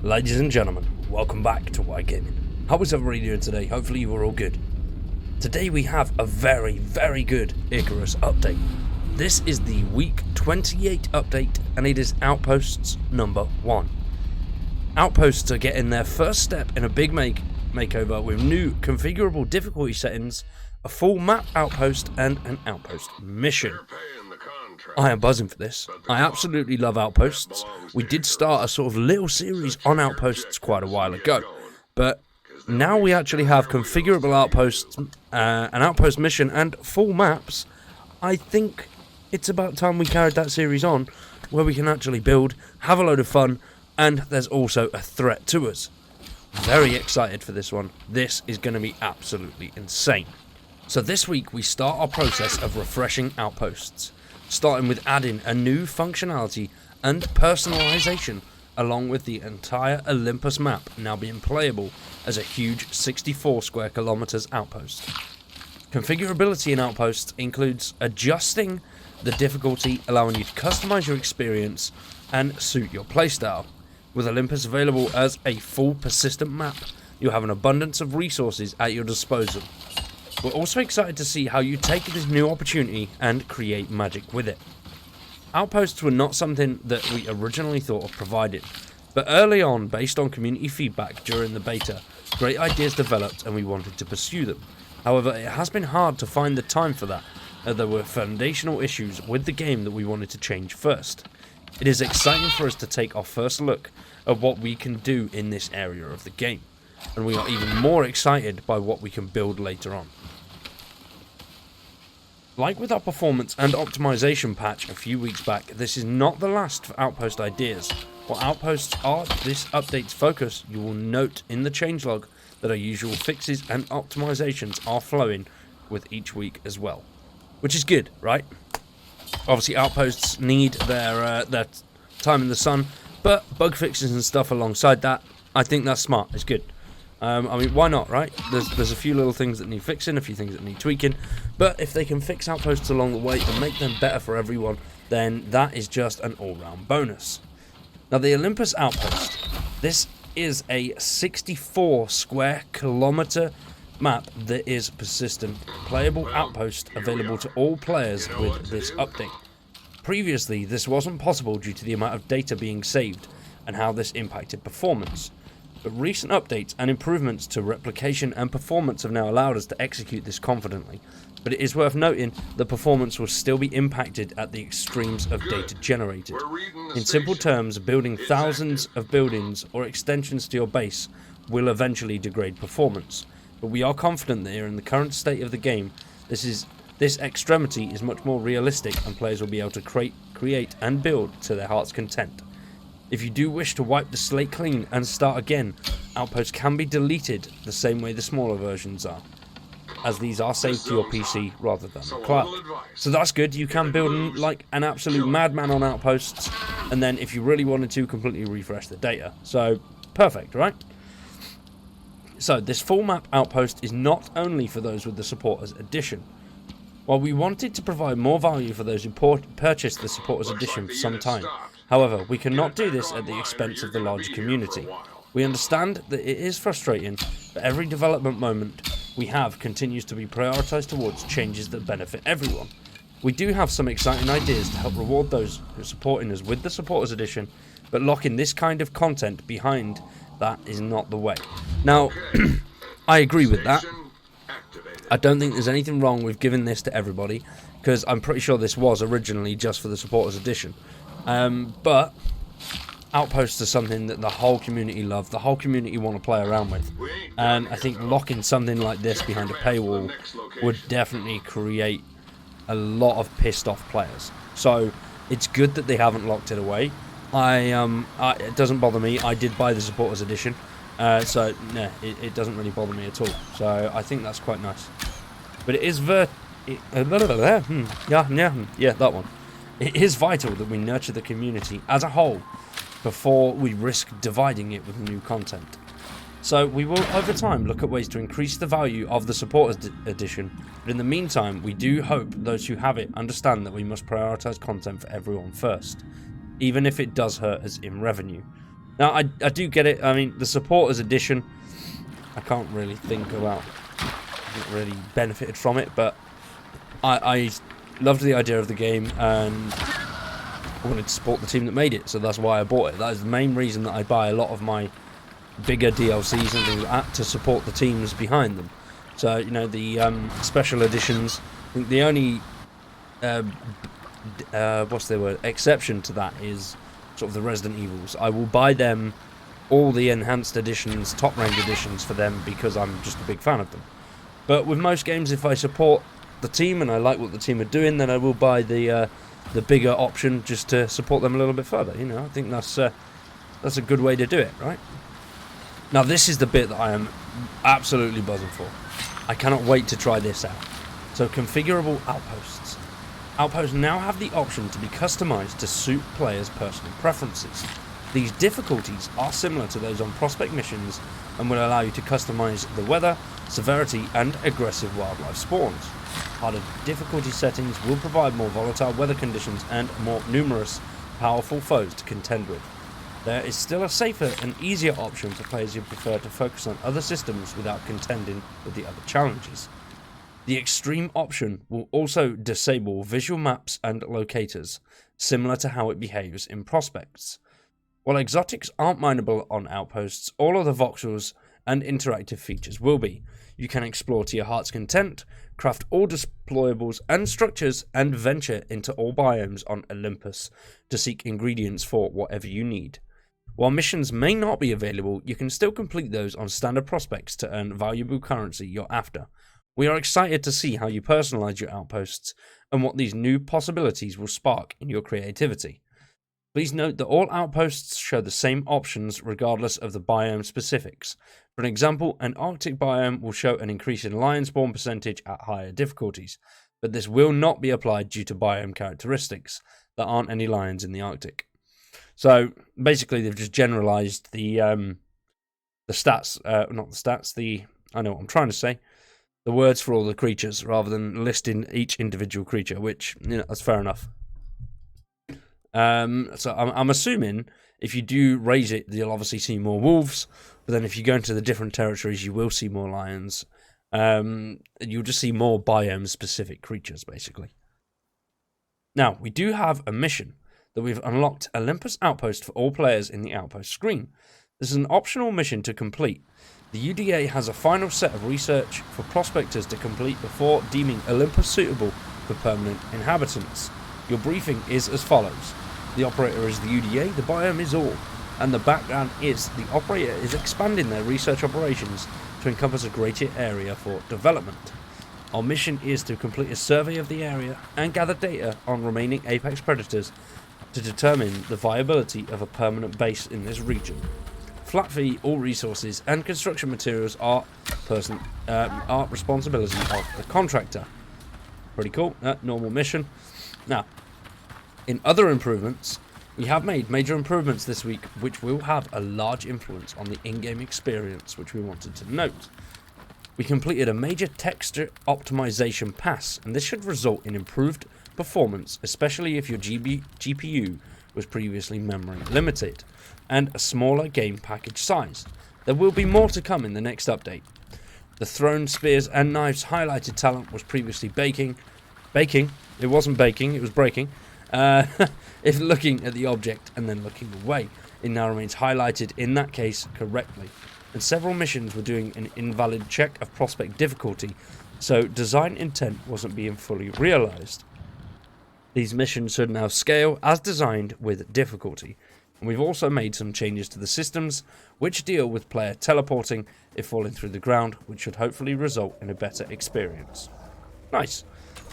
Ladies and gentlemen, welcome back to Why Gaming. How was everybody doing today? Hopefully you were all good. Today we have a very good Icarus update. This is the week 28 update and it is Outposts number 1. Outposts are getting their first step in a big makeover with new configurable difficulty settings, a full map outpost and an outpost mission. I am buzzing for this. I absolutely love outposts. We did start a sort of little series on outposts quite a while ago, but now we actually have configurable outposts, an outpost mission and full maps. I think it's about time we carried that series on, where we can actually build, have a load of fun, and there's also a threat to us. Very excited for this one. This is going to be absolutely insane. So this week we start our process of refreshing outposts, starting with adding a new functionality and personalization, along with the entire Olympus map now being playable as a huge 64 square kilometers outpost. Configurability in outposts includes adjusting the difficulty, allowing you to customize your experience and suit your playstyle. With Olympus available as a full persistent map, you have an abundance of resources at your disposal. We're also excited to see how you take this new opportunity and create magic with it. Outposts were not something that we originally thought of providing, but early on, based on community feedback during the beta, great ideas developed and we wanted to pursue them. However, it has been hard to find the time for that, as there were foundational issues with the game that we wanted to change first. It is exciting for us to take our first look at what we can do in this area of the game, and we are even more excited by what we can build later on. Like with our performance and optimization patch a few weeks back, this is not the last for outpost ideas. While outposts are this update's focus, you will note in the changelog that our usual fixes and optimizations are flowing with each week as well. Which is good, right? Obviously outposts need their time in the sun, but bug fixes and stuff alongside that, I think that's smart, it's good. I mean, why not, right? There's a few little things that need fixing, a few things that need tweaking, but if they can fix outposts along the way and make them better for everyone, then that is just an all-round bonus. Now, the Olympus Outpost, this is a 64 square kilometer map that is persistent, playable outpost available to all players with this update. Previously, this wasn't possible due to the amount of data being saved and how this impacted performance. But recent updates and improvements to replication and performance have now allowed us to execute this confidently. But it is worth noting that performance will still be impacted at the extremes of data generated. In simple terms, building thousands of buildings or extensions to your base will eventually degrade performance. But we are confident that here in the current state of the game, this extremity is much more realistic and players will be able to create and build to their heart's content. If you do wish to wipe the slate clean and start again, outposts can be deleted the same way the smaller versions are, as these are saved to your PC rather than the cloud. So that's good, you can build like an absolute madman on outposts, and then if you really wanted to, completely refresh the data. So, perfect, right? So, this full map outpost is not only for those with the Supporters Edition. While we wanted to provide more value for those who purchased the Supporters Edition for some time, however, we cannot do this at the expense of the larger community. We understand that it is frustrating, but every development moment we have continues to be prioritised towards changes that benefit everyone. We do have some exciting ideas to help reward those who are supporting us with the Supporters Edition, but locking this kind of content behind that is not the way. Now, I agree with that. I don't think there's anything wrong with giving this to everybody, because I'm pretty sure this was originally just for the Supporters Edition. But outposts are something that the whole community love, the whole community want to play around with, and I think locking something like this behind a paywall would definitely create a lot of pissed off players. So it's good that they haven't locked it away. It doesn't bother me. I did buy the Supporters Edition, so no, it doesn't really bother me at all. So I think that's quite nice. But it is that one. It is vital that we nurture the community as a whole before we risk dividing it with new content. So we will over time look at ways to increase the value of the Supporters Edition, but in the meantime we do hope those who have it understand that we must prioritise content for everyone first, even if it does hurt us in revenue. Now, I do get it. I mean, the supporters edition, I can't really think about, not really benefited from it, but I loved the idea of the game, and I wanted to support the team that made it, so that's why I bought it. That is the main reason that I buy a lot of my bigger DLCs and things like that, to support the teams behind them. So, you know, the special editions, I think the only what's the word, exception to that is sort of the Resident Evils. I will buy them, all the enhanced editions, top range editions for them, because I'm just a big fan of them. But with most games, if I support the team and I like what the team are doing, then I will buy the bigger option just to support them a little bit further. You know, I think that's a good way to do it, right? Now, this is the bit that I am absolutely buzzing for. I cannot wait to try this out. So, configurable outposts. Outposts now have the option to be customized to suit players' personal preferences. These difficulties are similar to those on prospect missions and will allow you to customize the weather, severity, and aggressive wildlife spawns. Harder difficulty settings will provide more volatile weather conditions and more numerous, powerful foes to contend with. There is still a safer and easier option for players who prefer to focus on other systems without contending with the other challenges. The extreme option will also disable visual maps and locators, similar to how it behaves in prospects. While exotics aren't mineable on outposts, all of the voxels and interactive features will be. You can explore to your heart's content, craft all deployables and structures, and venture into all biomes on Olympus to seek ingredients for whatever you need. While missions may not be available, you can still complete those on standard prospects to earn valuable currency you're after. We are excited to see how you personalize your outposts and what these new possibilities will spark in your creativity. Please note that all outposts show the same options regardless of the biome specifics. For an example, an Arctic biome will show an increase in lion spawn percentage at higher difficulties, but this will not be applied due to biome characteristics. There aren't any lions in the Arctic. So basically, they've just generalized the stats, not the stats, I know what I'm trying to say, the words for all the creatures rather than listing each individual creature, which, you know, that's fair enough. So I'm assuming if you do raise it, you'll obviously see more wolves, but then if you go into the different territories, you will see more lions. You'll just see more biome-specific creatures, basically. Now, we do have a mission that we've unlocked Olympus Outpost for all players in the Outpost screen. This is an optional mission to complete. The UDA has a final set of research for prospectors to complete before deeming Olympus suitable for permanent inhabitants. Your briefing is as follows. The operator is the UDA, the biome is all, and the background is the operator is expanding their research operations to encompass a greater area for development. Our mission is to complete a survey of the area and gather data on remaining apex predators to determine the viability of a permanent base in this region. Flat fee, all resources and construction materials are responsibility of the contractor. Pretty cool, normal mission. Now, in other improvements, we have made major improvements this week which will have a large influence on the in-game experience, which we wanted to note. We completed a major texture optimization pass, and this should result in improved performance, especially if your GPU was previously memory limited, and a smaller game package size. There will be more to come in the next update. The thrown spears and knives highlighted talent was previously baking. It wasn't baking, it was breaking. If looking at the object and then looking away, it now remains highlighted in that case correctly. And several missions were doing an invalid check of prospect difficulty, so design intent wasn't being fully realized. These missions should now scale as designed with difficulty. And we've also made some changes to the systems which deal with player teleporting if falling through the ground, which should hopefully result in a better experience. Nice.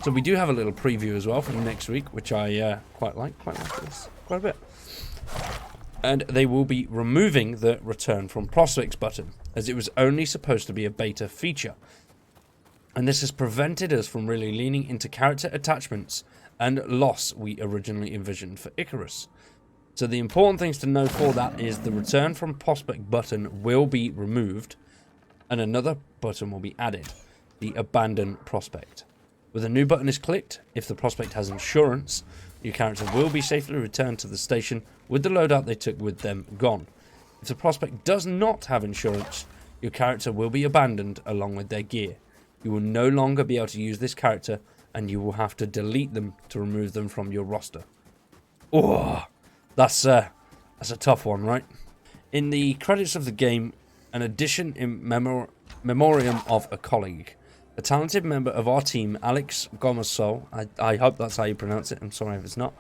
So we do have a little preview as well for next week, which I quite like this quite a bit. And they will be removing the return from prospects button, as it was only supposed to be a beta feature. And this has prevented us from really leaning into character attachments and loss we originally envisioned for Icarus. So the important things to know for that is the return from prospect button will be removed and another button will be added, the abandon prospect. When a new button is clicked, if the prospect has insurance, your character will be safely returned to the station with the loadout they took with them gone. If the prospect does not have insurance, your character will be abandoned along with their gear. You will no longer be able to use this character, and you will have to delete them to remove them from your roster. Oh, that's a tough one, right? In the credits of the game, an addition in memoriam of a colleague. A talented member of our team, Alex Gomez-Sol, I hope that's how you pronounce it, I'm sorry if it's not,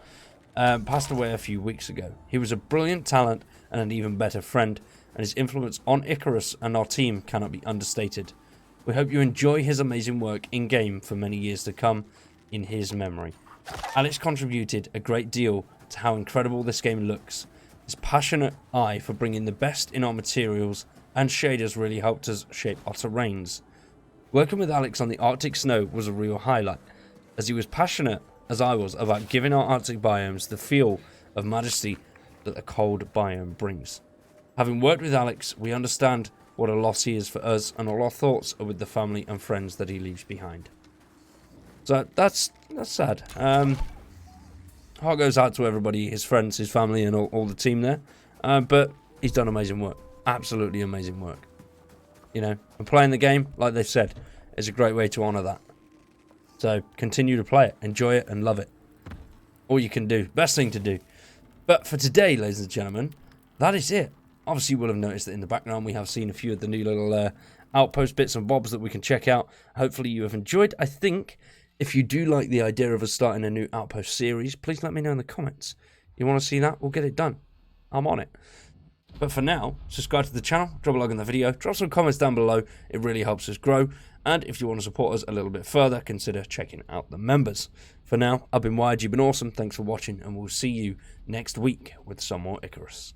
passed away a few weeks ago. He was a brilliant talent and an even better friend, and his influence on Icarus and our team cannot be understated. We hope you enjoy his amazing work in-game for many years to come in his memory. Alex contributed a great deal to how incredible this game looks. His passionate eye for bringing the best in our materials and shaders really helped us shape our terrains. Working with Alex on the Arctic snow was a real highlight, as he was passionate, as I was, about giving our Arctic biomes the feel of majesty that the cold biome brings. Having worked with Alex, we understand what a loss he is for us, and all our thoughts are with the family and friends that he leaves behind. So that's sad. Heart goes out to everybody, his friends, his family, and all the team there. But he's done amazing work. Absolutely amazing work. You know, and playing the game, like they've said, is a great way to honour that. So continue to play it, enjoy it, and love it. All you can do. Best thing to do. But for today, ladies and gentlemen, that is it. Obviously, you will have noticed that in the background we have seen a few of the new little outpost bits and bobs that we can check out. Hopefully you have enjoyed. I think if you do like the idea of us starting a new outpost series, please let me know in the comments. You want to see that? We'll get it done. I'm on it. But for now, subscribe to the channel, drop a like on the video, drop some comments down below. It really helps us grow. And if you want to support us a little bit further, consider checking out the members. For now, I've been Wired, you've been awesome. Thanks for watching, and we'll see you next week with some more Icarus.